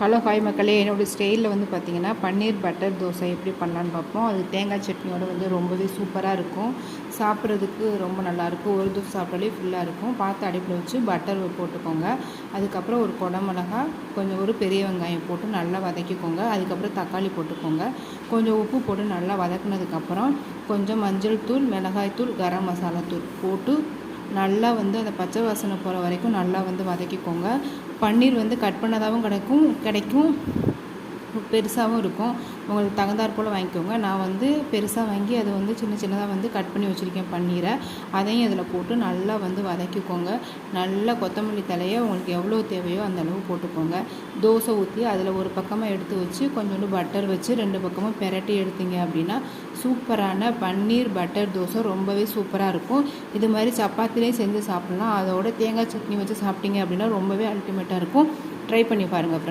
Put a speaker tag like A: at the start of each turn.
A: Hello hi மக்களே, என்னோடய ஸ்டைலில் வந்து பார்த்திங்கன்னா பன்னீர் பட்டர் தோசை எப்படி பண்ணலான்னு பார்ப்போம். அது தேங்காய் சட்னியோடு வந்து ரொம்பவே சூப்பராக இருக்கும். சாப்பிட்றதுக்கு ரொம்ப நல்லாயிருக்கும். ஒரு தோசை சாப்பிட்டாலே ஃபுல்லாக இருக்கும். பார்த்து அடுப்பில் வச்சு பட்டர் போட்டுக்கோங்க. அதுக்கப்புறம் ஒரு குடமிளகா, கொஞ்சம் ஒரு பெரிய வெங்காயம் போட்டு நல்லா வதக்கிக்கோங்க. அதுக்கப்புறம் தக்காளி போட்டுக்கோங்க. கொஞ்சம் உப்பு போட்டு நல்லா வதக்குனதுக்கப்புறம் கொஞ்சம் மஞ்சள் தூள், மிளகாய் தூள், கரம் மசாலா தூள் போட்டு நல்லா வந்து அந்த பச்சை வாசனை போகிற வரைக்கும் நல்லா வந்து வதக்கிக்கோங்க. பன்னீர் வந்து கட் பண்ணதாகவும் கிடைக்கும், பெருசாகவும் இருக்கும். உங்களுக்கு தகுந்தாற் போல் வாங்கிக்கோங்க. நான் வந்து பெருசாக வாங்கி அதை வந்து சின்ன சின்னதாக வந்து கட் பண்ணி வச்சுருக்கேன் பன்னீரை. அதையும் அதில் போட்டு நல்லா வந்து வதக்கிக்கோங்க. நல்லா கொத்தமல்லி தலையை உங்களுக்கு எவ்வளோ தேவையோ அந்த அளவு போட்டுக்கோங்க. தோசை ஊற்றி அதில் ஒரு பக்கமாக எடுத்து வச்சு கொஞ்சோண்டு பட்டர் வச்சு 2 பக்கமும் பெரட்டி எடுத்தீங்க அப்படின்னா சூப்பரான பன்னீர் பட்டர் தோசை ரொம்பவே சூப்பராக இருக்கும். இது மாதிரி சப்பாத்திலையும் செஞ்சு சாப்பிட்லாம். அதோட தேங்காய் சட்னி வச்சு சாப்பிட்டீங்க அப்படின்னா ரொம்பவே அல்டிமேட்டாக இருக்கும். ட்ரை பண்ணி பாருங்கள் ஃப்ரெண்ட்ஸ்.